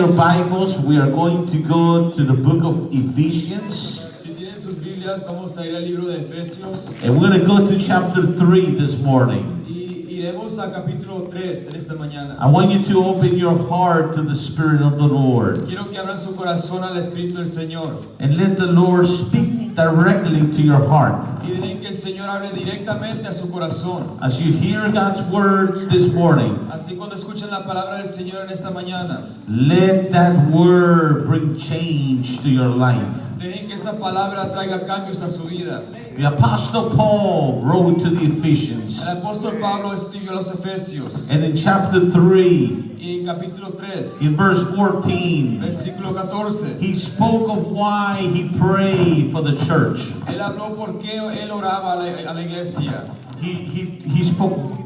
Your Bibles, we are going to go to the book of Ephesians. Si tienen sus Biblias, vamos a ir al libro de Efesios. And we're going to go to chapter 3 this morning. Y iremos a capítulo 3 en esta mañana. I want you to open your heart to the Spirit of the Lord. Quiero que abran su corazón al Espíritu del Señor. And let the Lord speak directly to your heart. Y dejen que el Señor hable directamente a su corazón. As you hear God's word this morning, Así cuando escuchen la palabra del Señor en esta mañana, let that word bring change to your life. dejen que esa palabra traiga cambios a su vida. The Apostle Paul wrote to the Ephesians. El apóstol Pablo escribió a los Efesios. And in chapter 3, Y en capítulo 3, in verse 14, versículo 14, he spoke of why he prayed for the church. él habló por qué él oraba a la iglesia. He spoke.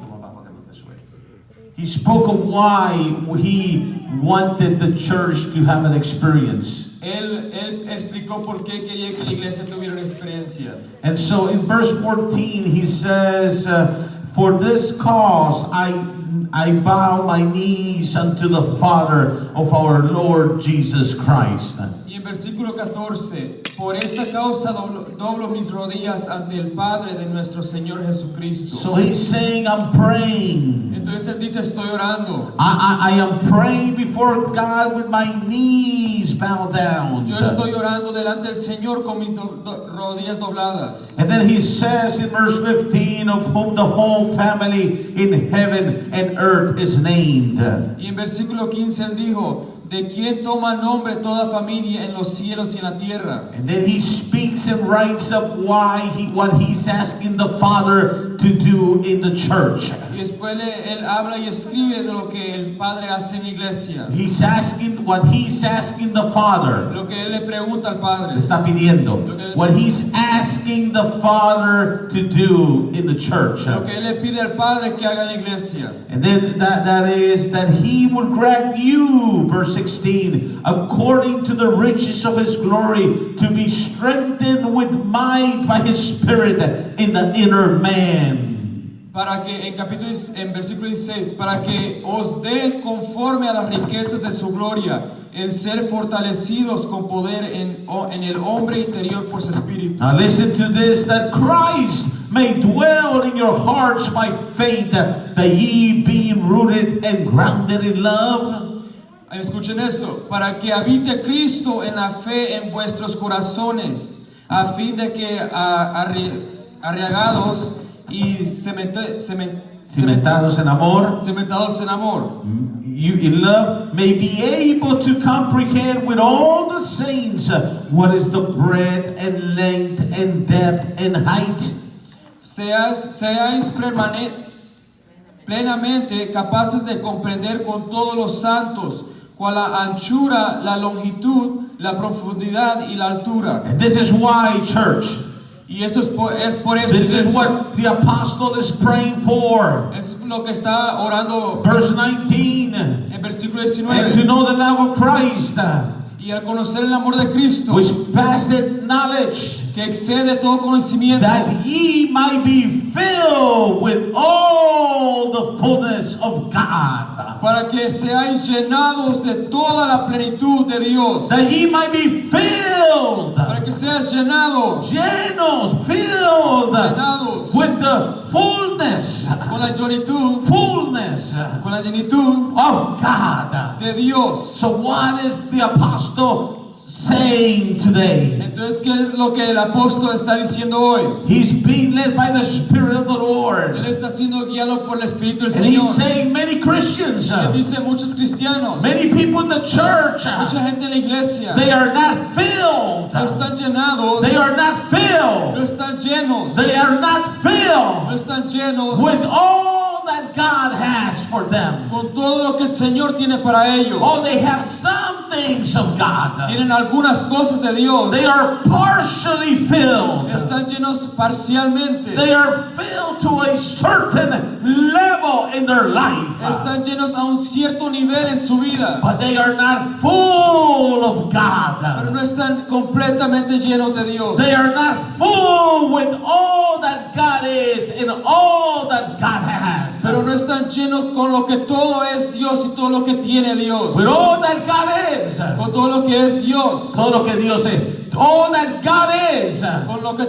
He spoke of why he wanted the church to have an experience. Él explicó por qué quería que la iglesia tuviera una experiencia. And so in verse 14 he says, for this cause I bow my knees unto the Father of our Lord Jesus Christ. Y en versículo 14, por esta causa doblo mis rodillas ante el Padre de nuestro Señor Jesucristo. So he's saying, I'm praying. Entonces él dice, estoy orando. I am praying before God with my knees bowed down. Yo estoy orando delante del Señor con mis rodillas dobladas. And then he says in verse 15, of whom the whole family in heaven and earth is named. Y en versículo 15 él dijo, de quien toma nombre toda familia en los cielos y en la tierra. And then he speaks and writes up what he's asking the Father to do in the church. Y después él habla y escribe de lo que el Padre hace en la iglesia. He's asking what he's asking the Father. Lo que él le pregunta al Padre. Le está pidiendo. What he's asking the Father to do in the church. Lo que él le pide al Padre que haga en la iglesia. And then that is that he would grant you, verse 16, according to the riches of his glory, to be strengthened with might by his Spirit in the inner man. Para que en versículo 16, para que os dé conforme a las riquezas de su gloria, el ser fortalecidos con poder en el hombre interior por su espíritu. Now listen to this, that Christ may dwell in your hearts by faith, that ye being rooted and grounded in love. Escuchen esto, para que habite Cristo en la fe en vuestros corazones, a fin de que arraigados y Cimentados en amor, you in love, may be able to comprehend with all the saints what is the breadth and length and depth and height. Seáis plenamente capaces de comprender con todos los santos cuál la anchura, la longitud, la profundidad y la altura. And this is why, church. Y eso es por eso. This is what the apostle is praying for. Es lo que está orando. Verse 19. En versículo 19. And to know the love of Christ. Y al conocer el amor de Cristo, which passeth knowledge, que excede todo conocimiento, that ye might be filled with all the fullness of God. Para que seáis llenados de toda la plenitud de Dios. That ye might be filled. Para que seas llenado. Llenados with the fullness. Con la plenitud. Fullness. Con la plenitud of God. De Dios. So what is the apostle saying today? Entonces, ¿qué es lo que el apóstol está diciendo hoy? He's being led by the Spirit of the Lord. Él está siendo guiado por el Espíritu del And Señor. he's saying many Christians, Él dice muchos cristianos, many people in the church, mucha gente en la iglesia, they are not filled. No están llenados. They are not filled. No están llenos. They are not filled. No están llenos with all that God has for them. Con todo lo que el Señor tiene para ellos. Oh, they have some things of God. Tienen algunas cosas de Dios. They are partially filled. Están llenos parcialmente. They are filled to a certain level in their life. Están llenos a un cierto nivel en su vida. But they are not full of God. Pero no están completamente llenos de Dios. They are not full with all that God is and all that God has. Pero no están llenos con lo que todo es Dios y todo lo que tiene Dios. With all that God que es Dios, todo lo que Dios es, all that God is,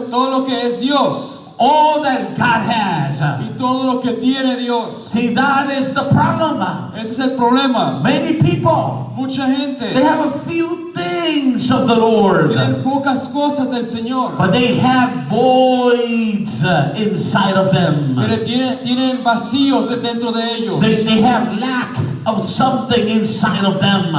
todo lo que es Dios all that God has. y todo lo que tiene Dios. See, that is the problem. Ese es el problema. Many people, Mucha gente they have a few things of the Lord, tienen pocas cosas del Señor, but they have voids inside of them. pero tienen vacíos dentro de ellos. They have lack of something inside of them.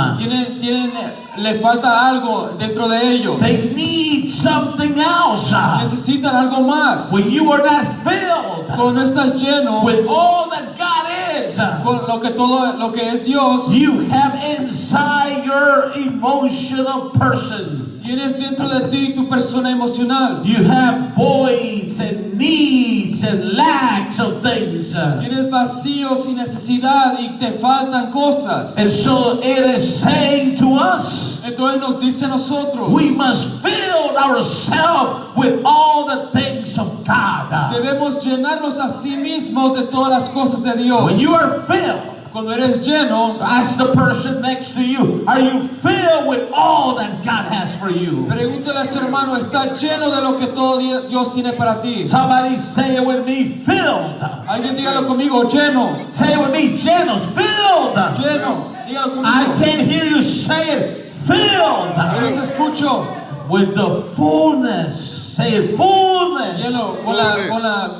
Le falta algo dentro de ellos. They need something else. Necesitan algo más. When you are not filled Cuando no estás lleno with all that God is, con todo lo que es Dios, you have inside your emotional person. tienes dentro de ti tu persona emocional. You have voids and needs and lacks of things. Tienes vacíos y necesidad y te faltan cosas. And so it is saying to us, Entonces nos dice a nosotros, we must fill ourselves with all the things of God. debemos llenarnos a sí mismos de todas las cosas de Dios. When you are filled, Cuando eres lleno, ask the person next to you, are you filled with all that God has for you? pregúntale a su hermano, ¿está lleno de lo que todo Dios tiene para ti? Somebody say it with me, filled. Alguien dígalo conmigo, lleno. Say it with me, llenos, filled. Lleno. Dígalo conmigo. I can't hear you say it, filled. Yo los escucho. With the fullness, say it, fullness. Lleno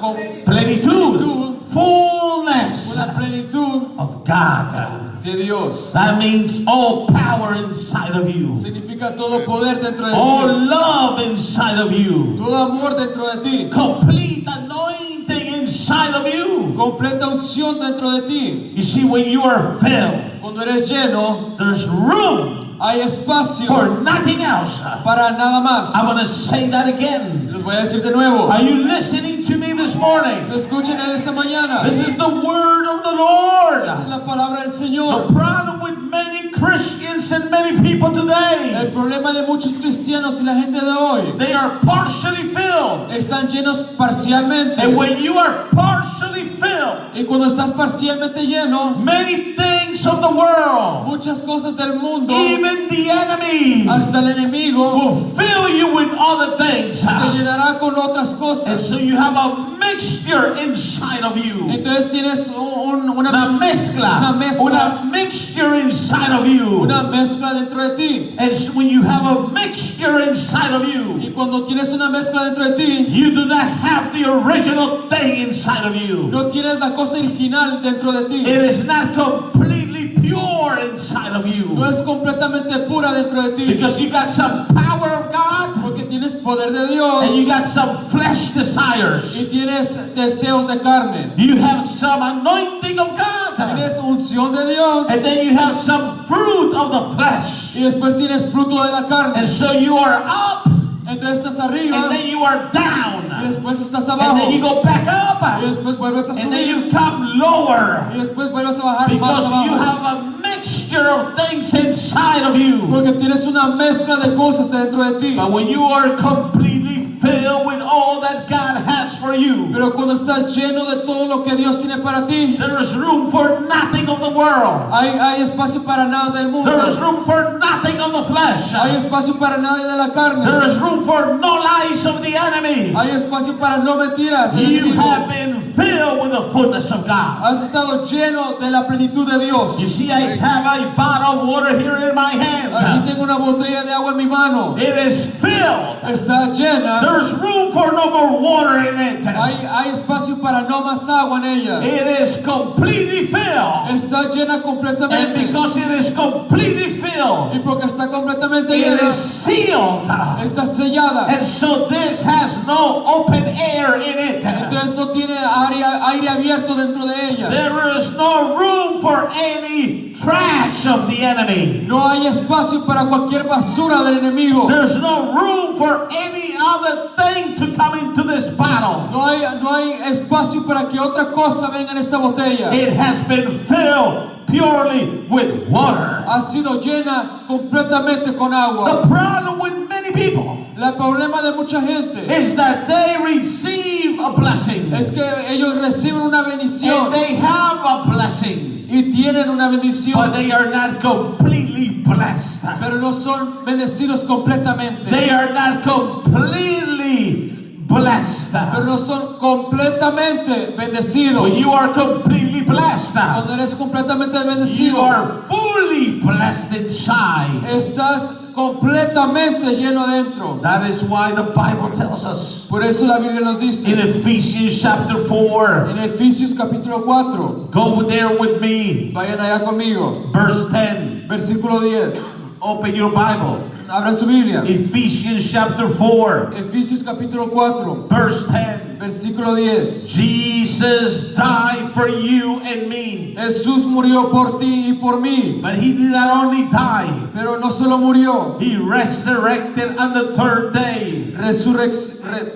con Plenitud. Fullness la plenitud of God. de Dios. That means all power inside of you, Significa todo poder dentro de all ti. love inside of you, Todo amor dentro de ti. complete anointing inside of you. Completa unción dentro de ti. You see, when you are filled, Cuando eres lleno, there's room hay espacio for nothing else. para nada más. I want to say that again. Los voy a decir de nuevo. Are you listening to me this morning? ¿Me escuchan en esta mañana? This is the word of the Lord. Esa es la palabra del The Señor. problem with many Christians and many people today, El problema de muchos cristianos y la gente de hoy, they are partially filled. están llenos parcialmente. And when you are partially filled, Y cuando estás parcialmente lleno, many things of the world, muchas cosas del mundo, even the enemy, hasta el enemigo, will fill you with other things. te llenará con otras And cosas. so you have a mixture inside of you. Entonces tienes una Una mezcla, mixture inside of you. una mezcla dentro de ti. And so when you have a mixture inside of you, Y cuando tienes una mezcla dentro de ti, you do not have the original thing inside of you. no tienes la cosa original dentro de ti. It is not completely pure inside of No you. es completamente pura dentro de ti. Because you got some power of God Porque tienes poder de Dios and you got some flesh y desires. tienes deseos de carne. You have some anointing of God. Tienes unción de Dios And then you have some fruit of the flesh. y después tienes fruto de la carne. And so you are up Entonces estás arriba and then you are y down. después estás And abajo then you go back y up. después vuelves a And then subir you come lower. y después vuelves a bajar más Because you abajo. have a mixture of things inside of you. Porque tienes una mezcla de cosas dentro de ti. But when you are completely filled with all that God has for you, Pero cuando estás lleno de todo lo que Dios tiene para ti, there is room for nothing of the world. hay espacio para nada del mundo. There is room for nothing of the flesh. Hay espacio para nada de la carne. There is room for no lies of the enemy. Hay espacio para no mentiras del You enemigo. have been filled with the fullness of God. Has estado lleno de la plenitud de Dios. You see, I have a bottle of water here in my Aquí hand. tengo una botella de agua en mi mano. It is filled. Está llena. There's room for no more water in it. Hay espacio para no más agua en ella. It is completely filled. Está llena And completamente. because it is completely filled, Y porque está completamente it llena, is sealed. está sellada. And so this has no open air in it. Entonces no tiene aire abierto dentro de ella. There is no room for any trash of the enemy. No hay espacio para cualquier basura del enemigo. There's no room for any other thing to come into this bottle. No hay espacio para que otra cosa venga en esta botella. It has been filled purely with water. Ha sido llena completamente con agua. The problem with many people El problema de mucha gente is that they receive a blessing. es que ellos reciben una bendición And they have a blessing. y tienen una bendición, but they are not completely blessed. pero no son bendecidos completamente. They are not completely blessed. Pero no son completamente bendecidos. When you are completely blessed, Cuando eres completamente you bendecido, are fully blessed inside. estás completamente lleno adentro. That is why the Bible tells us Por eso la Biblia nos dice in Ephesians chapter 4, en Efesios capítulo 4, go there with me, vayan allá conmigo, verse 10. versículo 10. Open your Bible. Abran su Biblia. Ephesians chapter 4, Efesios capítulo 4, verse 10. versículo 10. Jesus died for you and me. Jesús murió por ti y por mí, But he did not only die, pero no solo murió, he resurrected on the third day.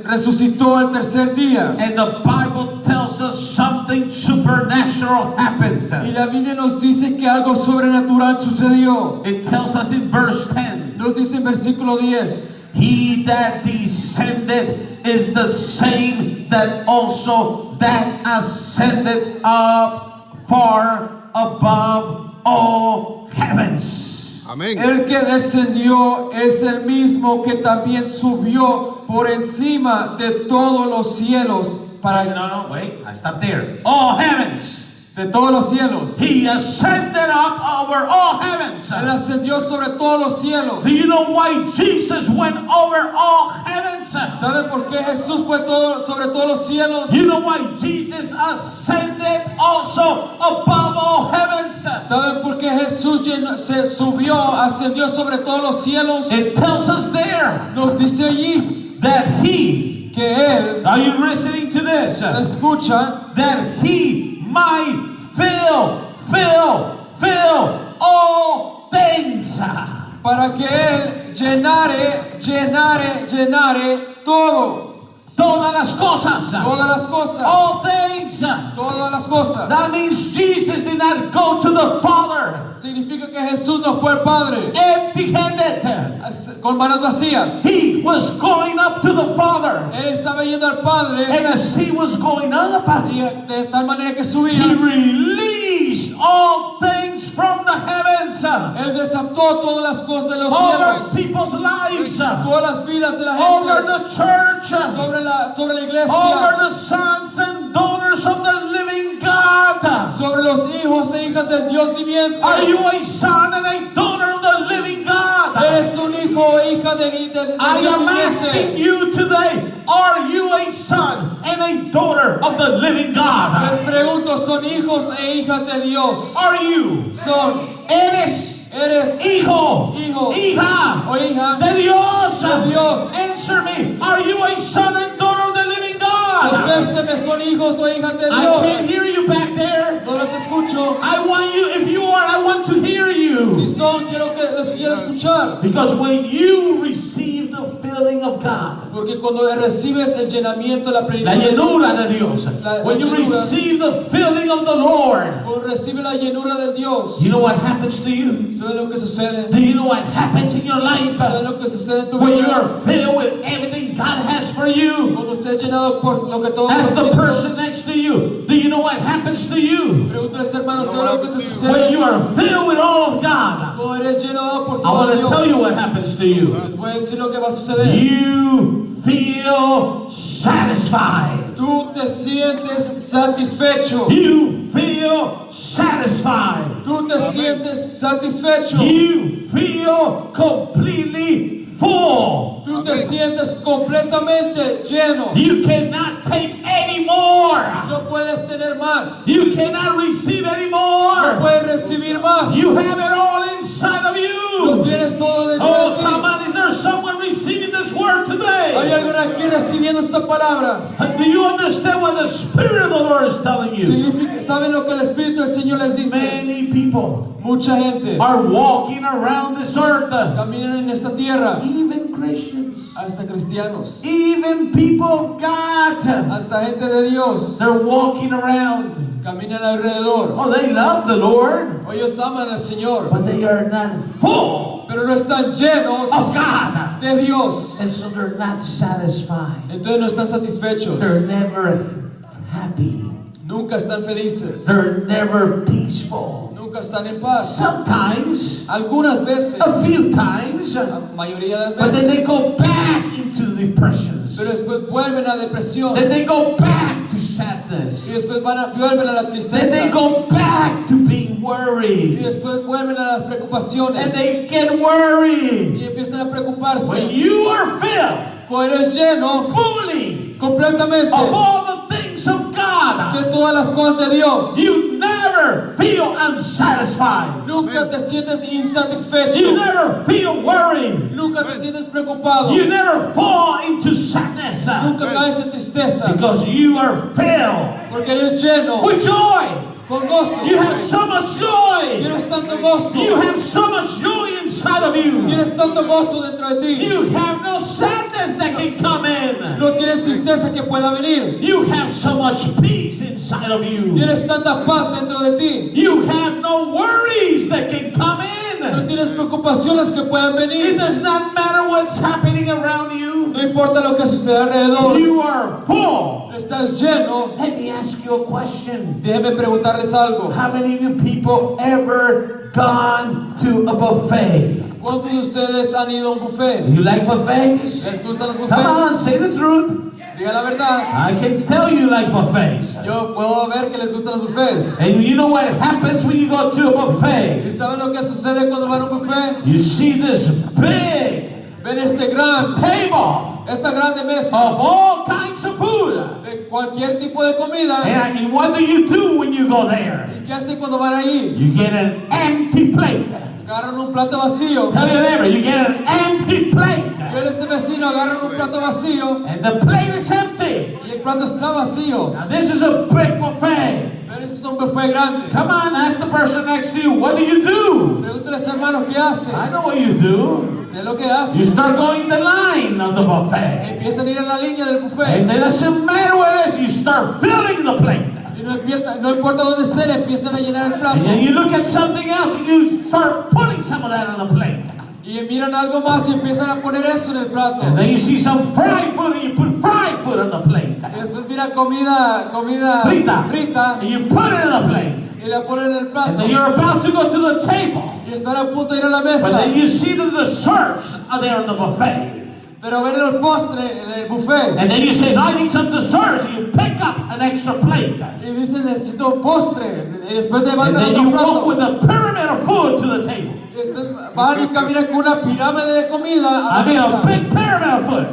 resucitó el tercer día. And the Bible tells us something supernatural happened. Y la Biblia nos dice que algo sobrenatural sucedió. It tells us in verse 10, Nos dice en versículo 10. he that descended is the same that also that ascended up far above all heavens. Amén. El que descendió es el mismo que también subió por encima de todos los cielos para No, wait, I stopped there. All heavens. de todos los cielos. He ascended up over all heavens. Él ascendió sobre todos los cielos. Do you know why Jesus went over all heavens? ¿Saben por qué Jesús fue sobre todos los cielos? You know why Jesus ascended also above all heavens? ¿Saben por qué Jesús se subió, ascendió sobre todos los cielos? It tells us there Nos dice allí that he, que Él, are you listening to this? escucha, That he might fill all things. para que Él llenare todo, Todas las cosas. todas las cosas, All things. todas las cosas. That means Jesus did not go to the Father Significa que Jesús no fue al Padre empty-handed. con manos vacías. He was going up to the Father. Él estaba yendo al Padre And as he was going up, y de tal manera que he subía, released all things from the heavens Él desató todas las cosas de los over cielos, people's lives, todas las vidas de la over gente, the church, sobre la over iglesia, the sons and daughters of the living God. sobre los hijos e hijas del Dios viviente. Are you a son and a daughter of the living God? Eres un hijo o hija de I Dios am asking viviente. you today, are you a son and a daughter of the living Les God? pregunto, ¿son hijos e hijas de Dios? Are you? Eres Hijo, hijo hija o hija de Dios. de Dios. Answer me. Are you a son and daughter of the living God? Contésteme, ¿son hijos o hijas de I can't Dios? hear you back there. No los escucho. I want you, if you are, I want to hear Si you. son, les quiero escuchar. Because when you receive the filling of God, Porque cuando recibes el llenamiento, la la plenitud, llenura de Dios, when you llenura. receive the filling of the Lord, cuando recibe la llenura del Dios, you know what happens to you? ¿saben lo que sucede? Do you know what happens in your life? ¿Saben lo que sucede en tu When you vida? are filled with everything God has for you. Cuando seas llenado por lo que todo Ask the Dios. person next to you, do you know what happens to you? Pregúntale a ese hermano, ¿saben lo que te When sucede? you are filled with all of God, Cuando eres llenado por I todo want to Dios. tell you what happens to you. Les voy a decir lo que va a suceder. You feel satisfied. Tú te sientes satisfecho. You feel satisfied. Tú te sientes satisfecho. You feel completely full. Tú te sientes completamente lleno. You cannot take any more. No puedes tener más. You cannot receive any No more. puedes recibir más. You have it all inside of Lo you. tienes todo dentro Oh, de ti. come on. Is there someone receiving this word Hay today? alguien aquí recibiendo esta palabra. Do you understand what the Spirit of the Lord is telling you? ¿Saben lo que el Espíritu del Señor les dice? Many people Mucha gente are walking around this earth, caminan en esta tierra, even Christians, hasta cristianos, even people of God. hasta gente de Dios, They're walking around. caminan alrededor. Oh, they love the Lord, Ellos aman al Señor, but they are not full pero no están llenos of God. de Dios. And so they're not satisfied. Entonces no están satisfechos. They're never happy. Nunca están felices. They're never peaceful. Nunca están en paz. Sometimes, Algunas veces, a few times, la mayoría de las but then they veces, go back into depressions. pero después vuelven a depresión. Then they go back to Y sadness. después vuelven a la Then tristeza. they go back to being Y worried. después vuelven a las And preocupaciones. they get worried. Y empiezan a preocuparse. When you are filled Cuando eres lleno fully completamente of all the things of God, de todas las cosas de Dios, you never feel unsatisfied. nunca te sientes insatisfecho. You never feel worried. Nunca te sientes preocupado. You never fall into sadness Nunca caes en tristeza. because you are filled Porque eres lleno with joy. con gozo. You have so much joy. Tienes tanto gozo. You have so much joy inside of you. Tienes tanto gozo dentro de ti. You have no sadness that can come in. No tienes tristeza que pueda venir. You have so much peace inside of you. Tienes tanta paz dentro de ti. You have no worries that can come No in. tienes preocupaciones que puedan It venir. does not matter what's happening around you. No importa lo que sucede alrededor. You are full. Estás lleno. Let me ask you a question. Déjeme preguntarles algo. How many of you people ever gone to a buffet? ¿Cuántos de ustedes han ido a un buffet? You like buffets? ¿Les gustan los Come buffets? on, say the truth. Diga la verdad. I can tell you like buffets. Yo puedo ver que les gustan los buffets. And you know what happens when you go to a ¿Y buffet? saben lo que sucede cuando van a un buffet? You see this big Ven este gran, table esta grande mesa of all kinds of food. de cualquier tipo de comida. And what do you do when you go there? ¿Y qué hacen cuando van ahí? You get an empty plate. Agarran un plato vacío. Tell your neighbor, you get an empty plate. Y ese vecino agarran un plato vacío And the plate is empty. y el plato está vacío. Now this is a big buffet. Pero ese es un buffet grande. Come on, ask the person next to you, what do you do? Pregúntale a ese hermano qué hace. I know what you do. Sé lo que You hace. start going the line of the buffet. Empiezan a ir a la línea del And buffet. it doesn't matter what it is, you start filling the plate. Y no importa dónde estén, empiezan a llenar el And plato. then you look at something else and you start putting some of that on the plate. Y miran algo más y empiezan a poner eso en el plato. And then you see some fried food and you put fried food on the plate. Y después miran comida frita And you put it on the plate. y la ponen en el And plato. then you're about to go to the table. Y están a punto de ir a la But mesa. then you see the desserts are there on the buffet. Pero ven el postre en el buffet. And then you say, I need some desserts. And you pick up an extra plate. Y dicen, necesito postre. Y después And levantan then otro you walk plato. with a pyramid of food to the table. Y después van y caminan con una pirámide de comida a la I mean a mesa. big pyramid of food.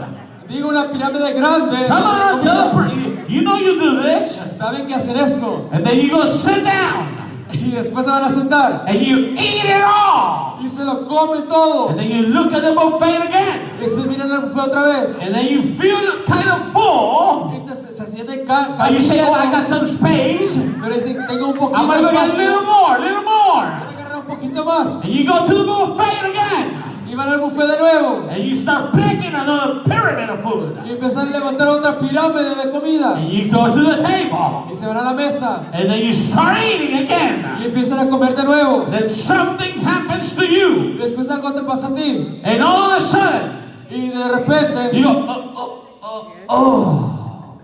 Digo una pirámide grande. Come on, de tell comida. you know you do this. ¿Saben qué hacen esto? And then you go sit down. Y después se van a sentar. And you eat it all. Y se lo comen todo. And then you look at the buffet again. Y después miran el buffet otra vez. And then you feel kind of full. Y se sienten And you say, oh, I got some space. Pero dicen, tengo un poquito I'm going to get a espacio. little more, little more. Voy a agarrar un poquito más. And you go to the buffet again. Y van al buffet de nuevo. And you start picking another pyramid of food. Y empiezan a levantar otra pirámide de comida. And you go to the table. Y se van a la mesa. And then you start eating Y again. empiezan a comer de nuevo. Then something happens to Y you. después algo te pasa a ti. And all of a sudden, Y de repente. you go, oh.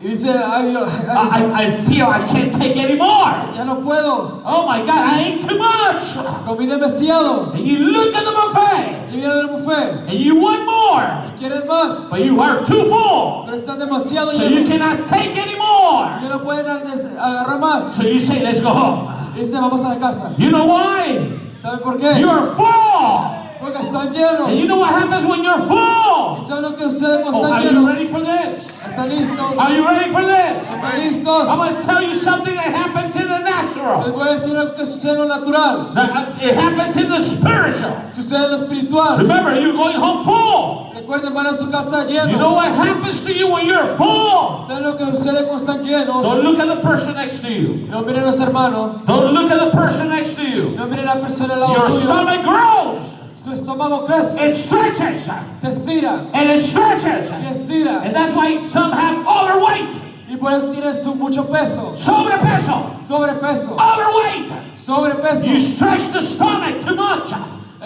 Y dice, ay, Dios, I feel I can't take any more. ya no puedo. Oh my God, I ate too much. Comí demasiado. And you look at the buffet. Y miran el buffet. And you want more. Y quieren más. But you are too full. Pero están demasiado So you llenos. cannot take any more. Ya no pueden agarrar más. So you say, let's go home. Y dice, vamos a la casa. You know why? ¿Saben por qué? You are full. Porque están llenos. And you know what happens when you're full? ¿Y saben lo que sucede cuando Oh, están are you llenos? ready for this? ¿Están listos? Are you ready for this? ¿Están listos? I'm going to tell you something that happens in the Les natural. voy a decir algo que sucede en lo natural. It happens in the spiritual. Sucede en lo espiritual. Remember, you're going home full. Recuerden, van a su casa llenos. You know what happens to you when you're full? ¿Saben lo que sucede cuando están llenos? Don't look at the person next to you. No miren a los hermanos. Don't look at the person next to you. No miren a la persona al lado Your suyo. stomach grows. Su estómago crece. It stretches. Se estira. And it stretches. Y estira. And that's why some have overweight. Y por eso tienen mucho peso. Sobrepeso. Sobrepeso. Overweight. Sobrepeso. You stretch the stomach too much.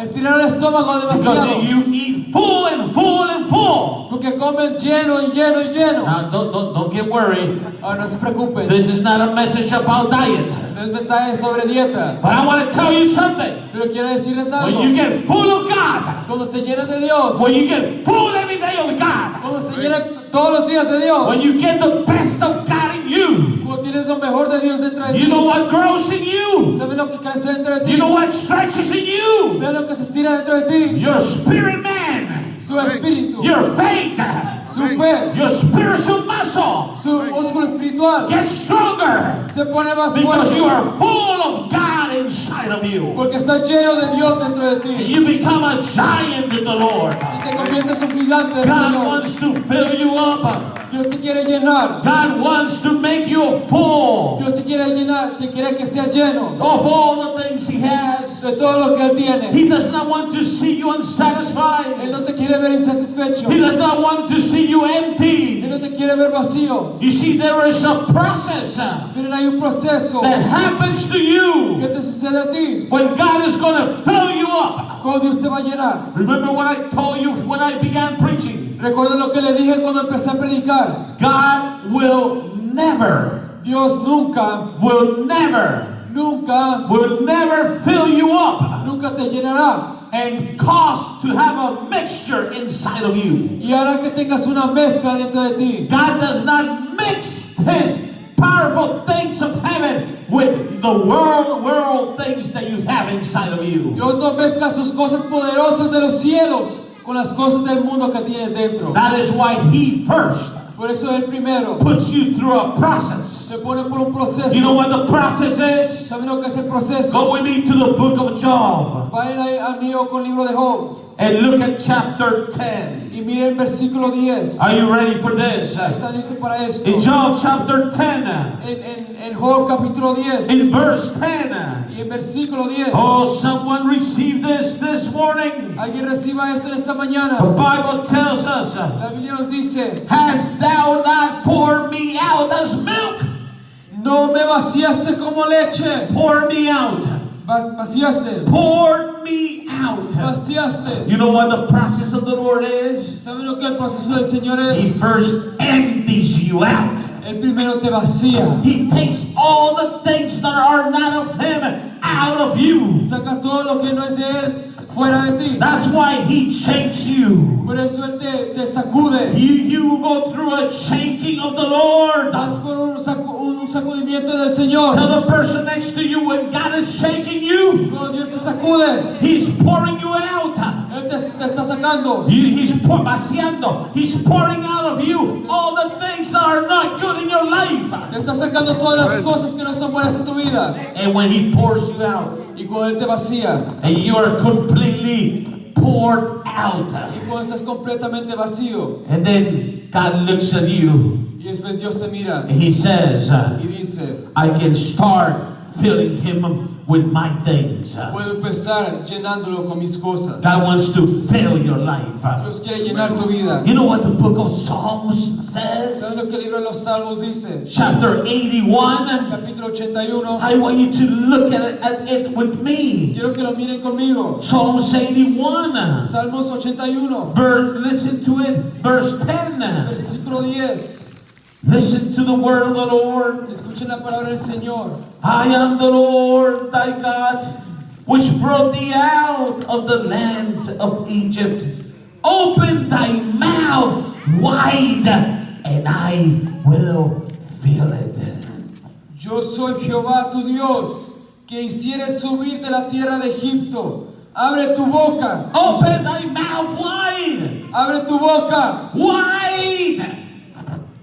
estirar el estómago demasiado. Because you eat full and full and full. Porque comen lleno y lleno y lleno. Now, don't get worried. Ahora no se preocupen. This is not a message about diet. No es mensaje sobre dieta. But I want to tell you something. Pero quiero decirles algo. When you get full of God, Cuando se llenan de Dios. when you get full every day of God, Cuando se llenan todos los días de Dios. when you get the best of God in you, Cuando tienes lo mejor de Dios dentro de ti. you know what grows in you. ¿Sabes lo que crece dentro de ti? You know what stretches in you. ¿Sabes lo que se estira dentro de ti? Your spirit man, Su espíritu. your faith, Su fe. your spiritual muscle Su músculo espiritual. gets stronger Se pone más because you fuerte. are full of God inside of you. Porque está lleno de Dios dentro de And ti. you become a giant in the Lord. Y te conviertes en un gigante del God Señor. wants to fill you up. Dios te quiere llenar. God wants to make you full Dios te quiere llenar. Te quiere que sea lleno of all the things He de has. todo lo que Él tiene. He does not want to see you unsatisfied. Él no te quiere ver insatisfecho. He does not want to see you empty. Él no te quiere ver vacío. You see, there is a process Miren, hay un proceso that happens to que you te sucede a ti. when God is going to fill you up. Cuando Dios te va a llenar. Remember what I told you when I began preaching? Recuerda lo que le dije cuando empecé a predicar. God will never Dios nunca fill you up nunca te llenará and cause to have a mixture inside of you. y hará que tengas una mezcla dentro de ti. God does not mix His powerful things of heaven with the world things that you have inside of you. Dios no mezcla sus cosas poderosas de los cielos con las cosas del mundo que tienes dentro. That is why He first Por eso Él primero puts you through a process. te pone por un proceso. You know what the process is? ¿Saben lo que es el proceso? Go with me to the book of Job Vayan ahí al mío con el libro de Job and look at chapter 10. y miren versículo 10. Are you ready for this? ¿Están listos para esto? In Job chapter 10, En Job capítulo 10 in verse 10. y en versículo 10. Oh, someone received this morning. Alguien reciba esto en esta mañana. The Bible tells us, La Biblia nos dice: hast thou not poured me out as milk? no me vaciaste como leche. Pour me out. Vaciaste. Poured me out. Vaciaste. You know what the process of the Lord is? ¿Saben lo que el proceso del Señor He es? first empties you out. Él primero te vacía. He takes all the things that are not of Him out of you. Saca todo lo que no es de Él fuera de ti. That's why He shakes you. Por eso Él te sacude. You go through a shaking of the Lord. Vas por un sacudimiento del Señor. Tell the person next to you, when God is shaking you, Cuando Dios te sacude, He's pouring you out. Él te está sacando. He's vaciando. He's pouring out of you all the things that are not good in your life. Te está sacando todas las cosas que no son buenas en tu vida. And when He pours you out, Y cuando Él te vacía, and you are completely poured out, y cuando estás completamente vacío, and then God looks at you y después Dios te mira and He says, y dice: I can start filling him with my things. puedo empezar llenándolo con mis cosas. God wants to fill your life. Dios quiere llenar tu vida. You know what the book of Psalms ¿Sabes says? lo que el libro de los Salmos dice? Chapter 81. Capítulo 81. I want you to look at it with me. Quiero que lo miren conmigo. Psalms 81. Salmos 81. Listen to it. Verse 10. Versículo 10. Listen to the word of the Lord. Escuchen la palabra del Señor. I am the Lord thy God, which brought thee out of the land of Egypt. Open thy mouth wide, and I will fill it. Yo soy Jehová tu Dios, que hicieres subir de la tierra de Egipto. Abre tu boca. Open thy mouth wide. Abre tu boca. Wide.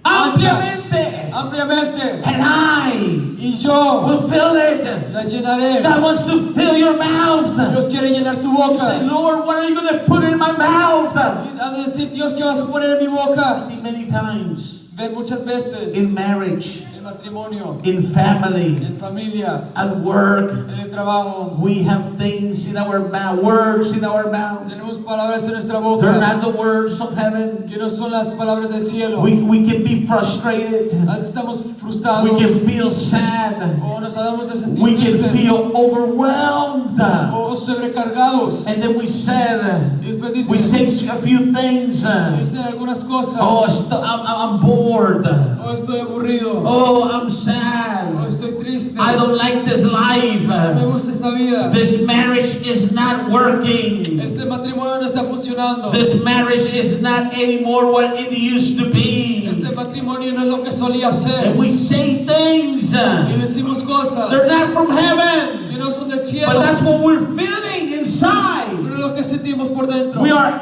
Ampliamente. Ampliamente. And I Y yo will fill it. la llenaré. God wants to fill your mouth. Dios quiere llenar tu You boca. say, Lord, what are you going to put in my mouth? A decir, Dios, ¿qué vas a poner en mi boca? I see many times Ver muchas veces in marriage, en matrimonio, in family, en familia, at work. en el trabajo. We have things in our mouth, words in our mouth. Tenemos palabras en nuestra They're boca not the words of heaven. que no son las palabras del cielo. We can be frustrated. A veces estamos frustrados We can feel sad. o nos damos de sentir We can tristes feel overwhelmed. o sobrecargados. And then we said, Y después we dicen, say a few things. dicen algunas cosas. Oh, I'm bored. Oh, estoy aburrido. Oh, I'm Oh, sad. estoy triste. I don't like this life. No me gusta esta vida. This marriage is not working. Este matrimonio no está funcionando. This marriage is not anymore what it used to be. Este matrimonio no es lo que solía ser. And we say things. Y decimos cosas They're not from heaven. que no son del cielo. But that's what we're feeling inside. Pero es lo que sentimos por dentro. We are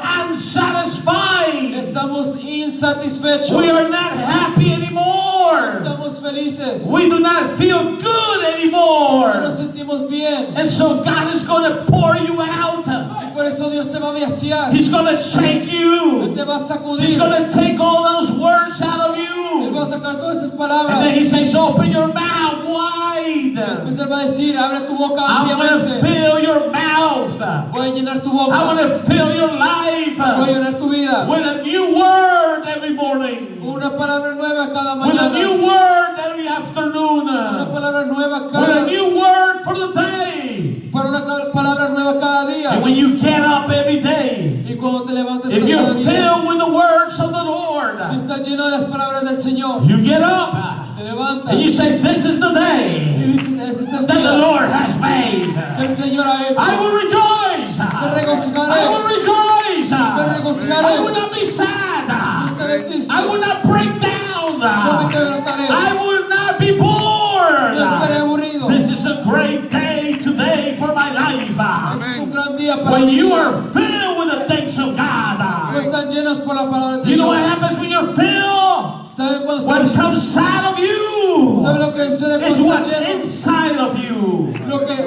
unsatisfied. Estamos insatisfechos. We are not happy anymore. Estamos felices. We do not feel good No anymore. nos sentimos bien. And so God is going to pour you out. Y por eso Dios te va a vaciar. He's going to shake Él you. te va a sacudir. He's going to take all those words out of Él va you. a sacar todas esas And palabras. then he says, open your mouth wide. Después Él va a decir, abre tu boca I'm going to ampliamente. fill your mouth. Voy a llenar tu I'm boca. going to fill your Voy a life llenar tu vida. with a new word every morning. Con una palabra nueva cada With a mañana. new word every afternoon. Una palabra nueva With cada a new word for the day. para una palabra nueva cada día. And when you get up every day, Y cuando te levantes if you're cada día, filled with the words of the Lord, si estás lleno de las palabras del Señor, you get up te levantas and you say, this is the y day dices, este es el that the día Lord has made. que el Señor ha hecho. I will rejoice. regocijaré. I will rejoice. regocijaré. I will not be sad. estaré triste. I will not break down. No me quebrantaré. I will not be bored. No estaré aburrido. This is a great day today for my life. Este es un gran día para When mi you vida. are filled with the things of God. No están llenos por la palabra de You know Dios. what happens when you're filled? ¿Saben cuando What están comes out of you ¿Saben lo que sucede is cuando what's están llenos? inside of you.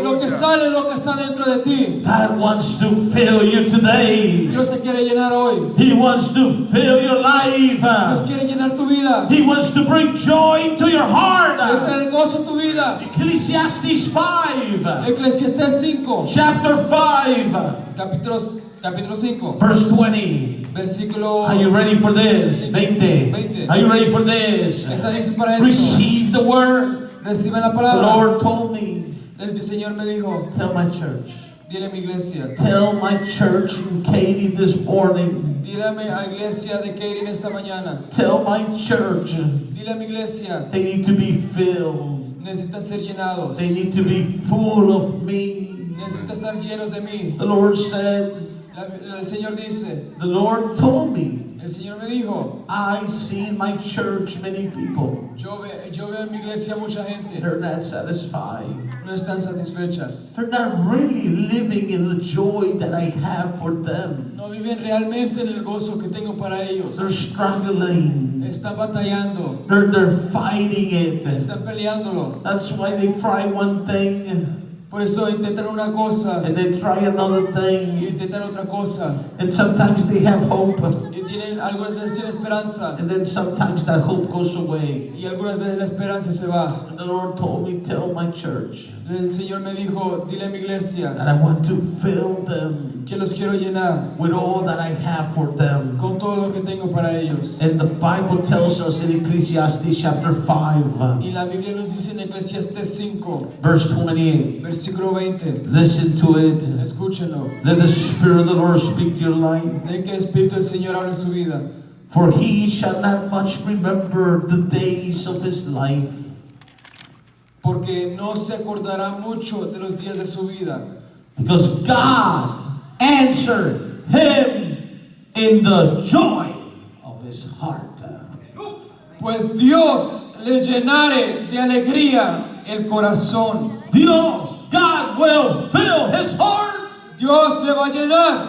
Lo que sale es lo que está dentro de ti. God wants to fill you today. Dios te quiere llenar hoy. He wants to fill your life. Dios quiere llenar tu vida. He wants to bring joy into your Quiere heart. traer gozo a tu vida. Ecclesiastes 5, Eclesiastés 5, chapter 5, capítulo 5, verse 20. versículo. Are you ready for this? 20. Are you ready for this? ¿Están listos para esto? Receive the word. Reciban la The palabra. Lord told me, El Señor me dijo, tell my church. dile a mi iglesia. Tell my church in Katy this morning. Dile a mi iglesia de Katy esta mañana. Tell my church Dile a mi iglesia. they need to be filled. Necesitan ser llenados. They need to be full of me. Necesitan estar llenos de mí. The Lord said, El Señor dice, the Lord told me, el Señor me dijo, I see in my church many people. yo veo en mi iglesia mucha gente. They're not satisfied. No están satisfechas. They're not really living in the joy that I have for them. No viven realmente en el gozo que tengo para ellos. They're struggling. Están batallando. They're fighting it. Están peleándolo. That's why they try one thing Por eso intentan una cosa and they try another y thing. intentan otra cosa. And sometimes they have hope. Y algunas veces tienen esperanza And then sometimes that hope goes away. y algunas veces la esperanza se va. And the Lord told me, tell my church El Señor me dijo, dile a mi iglesia that I want to fill them que los quiero llenar with all that I have for them. con todo lo que tengo para ellos. And the Bible tells us in Ecclesiastes chapter 5, Y la Biblia nos dice en Eclesiastés 5, verse 28. versículo 20. Listen to it. Escúchenlo. Let the Spirit of the Lord speak to your life. Dejen que el Espíritu del Señor hable en su vida. For he shall not much remember the days of his life. Porque no se acordará mucho de los días de su vida. Because God answered him in the joy of his heart. Pues Dios le llenare de alegría el corazón. Dios, God will fill his heart. Dios le va a llenar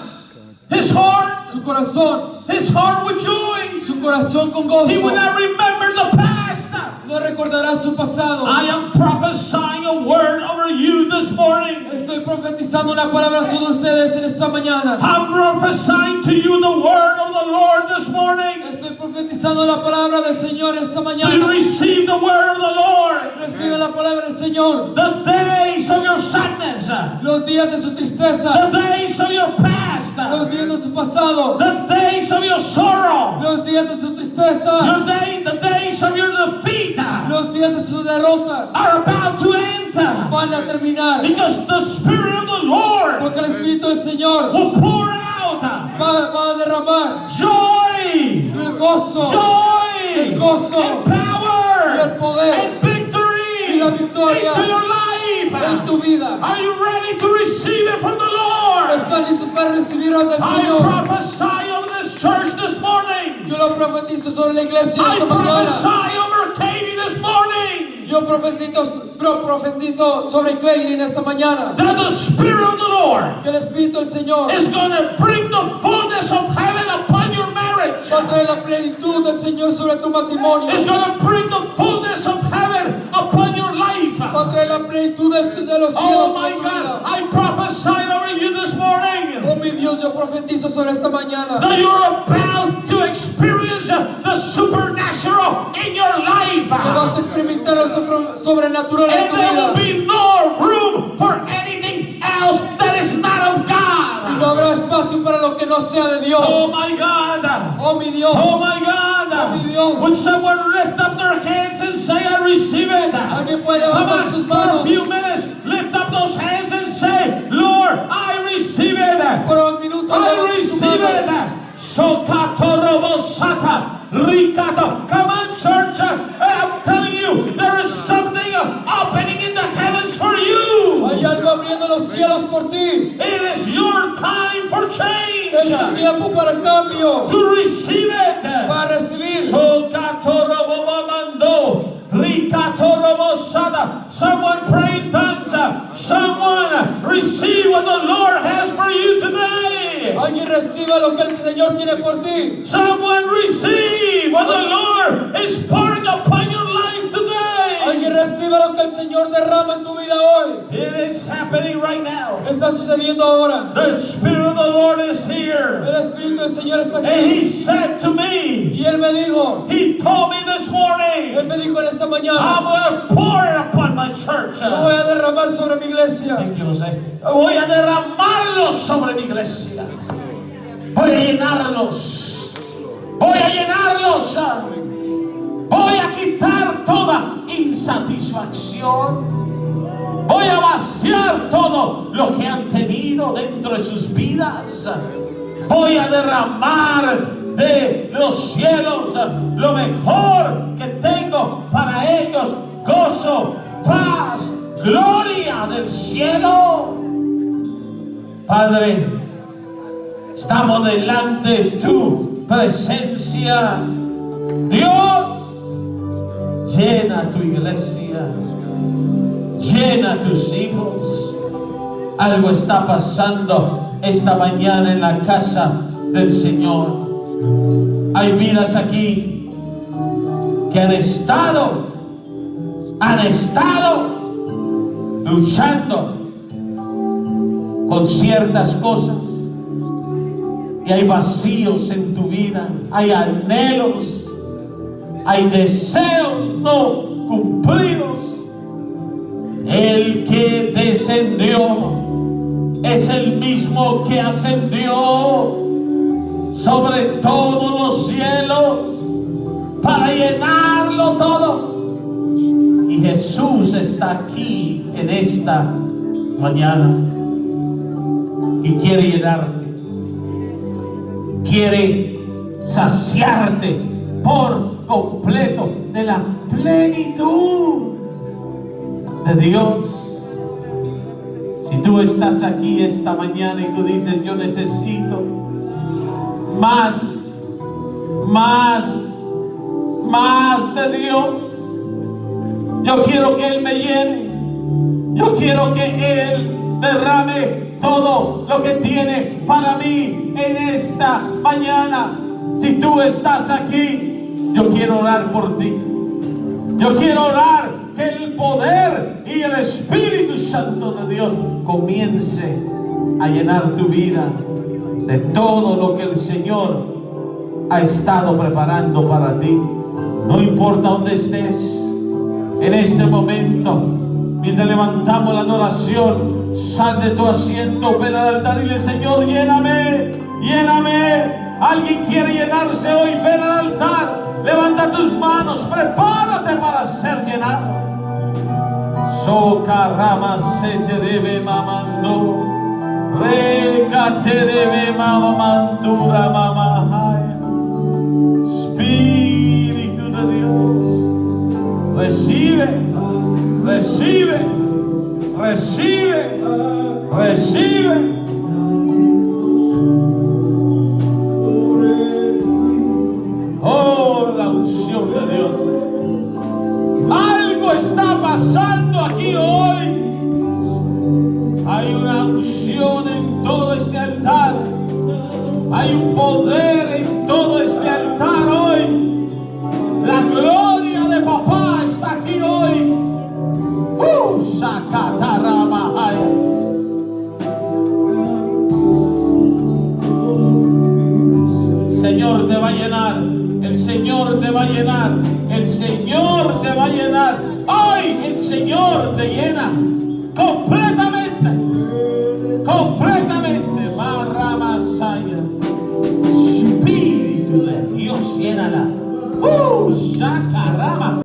His heart. su corazón. His heart with joy. Su corazón con He gozo. will not remember the past. No recordará su pasado. I am prophesying a word over you this morning. Estoy profetizando una palabra sobre ustedes en esta mañana. I'm prophesying to you the word of the Lord this morning. Estoy profetizando la palabra del Señor esta Do you mañana. receive the word of the Lord? Recibe la palabra del Señor. The days of your sadness, Los días de su tristeza, the days of your past, los días de su pasado, the days of your sorrow, los días de su tristeza, the days of your defeat los días de su derrota are about to end. van a terminar. Because the Spirit of the Lord Porque el Espíritu del Señor will pour out va a derramar joy, el gozo, joy, el gozo, and power, el poder and victory y la victoria into your life. en tu vida. Are you ready to receive it from the Lord? ¿Están listos para recibirlo del I Señor? prophesy over this church this morning. Yo lo profetizo sobre la iglesia I esta mañana. prophesy over Katy this morning. Yo profetizo sobre Clay en esta mañana. That the Spirit of the Lord Que el Espíritu del Señor is going to bring the fullness of heaven upon your marriage. va a traer la plenitud del Señor sobre tu matrimonio. It's going to bring the fullness of heaven upon your life. Va a traer la plenitud de los cielos Oh sobre my tu God, vida. I prophesy over you this morning Oh mi Dios, yo profetizo sobre esta mañana that you're about to experience the supernatural in your life. que vas a experimentar lo sobrenatural en And tu there will vida. be no room for anything else that is not of Y no God. habrá espacio para lo que no sea de Dios. Oh my God. Oh mi Dios. Oh my God. Oh, mi Dios. Would someone lift up their hands and say, I receive it? Alguien puede Come levantar on, sus for a manos. few minutes, lift up those hands and say, Lord, I receive it. Por un minuto I levante sus receive manos. it. Sotatorobosata, Ricato. Come on, church. I'm telling you, there is something opening in the heavens for you. Hay algo abriendo los cielos por ti. It is your time for change. Es tu tiempo para el cambio. To receive it. Para recibir. Socatorobomando, Ricatorobosada. Someone pray in tongues. Someone receive what the Lord has for you today. Alguien reciba lo que el Señor tiene por ti. Someone receive what the Lord is pouring upon your life today. Alguien reciba lo que el Señor derrama en tu vida hoy. It is happening right now. Está sucediendo ahora. The Spirit of the Lord is here. El Espíritu del Señor está And aquí. He said to me, Y Él me dijo, He told me this Él morning, me dijo en esta mañana, I'm going to pour it upon my church. lo voy a derramar sobre mi iglesia. Thank you, Jose. Voy a derramarlos sobre mi iglesia. Voy a llenarlos. Voy a llenarlos. Voy a quitar toda insatisfacción. Voy a vaciar todo lo que han tenido dentro de sus vidas. Voy a derramar de los cielos lo mejor que tengo para ellos. Gozo, paz, gloria del cielo. Padre, estamos delante de tu presencia. Dios, llena tu iglesia, llena tus hijos. Algo está pasando esta mañana en la casa del Señor. Hay vidas aquí que han estado luchando con ciertas cosas y hay vacíos en tu vida, hay anhelos, hay deseos no cumplidos. El que descendió es el mismo que ascendió sobre todos los cielos para llenarlo todo. Y Jesús está aquí en esta mañana y quiere llenarte, quiere saciarte por completo de la plenitud de Dios. Si tú estás aquí esta mañana y tú dices, yo necesito más de Dios. Yo quiero que Él me llene. Yo quiero que Él derrame todo lo que tiene para mí en esta mañana. Si tú estás aquí, yo quiero orar por ti. Yo quiero orar que el poder y el Espíritu Santo de Dios comience a llenar tu vida de todo lo que el Señor ha estado preparando para ti. No importa dónde estés, en este momento, mientras levantamos la adoración, sal de tu asiento, ven al altar y dile: Señor, lléname, lléname. Alguien quiere llenarse hoy, ven al altar, levanta tus manos, prepárate para ser llenado. Socarrama se te debe mamando, reca te debe mamandura mamahaya. Espíritu de Dios, recibe, recibe, recibe, recibe. Oh, la unción de Dios. Algo está pasando aquí hoy. Hay una unción en todo este altar. Hay un poder en todo este altar hoy. La gloria de papá está aquí hoy. Señor te va a llenar. El Señor te va a llenar. El Señor te va a llenar. Hoy el Señor te llena completamente.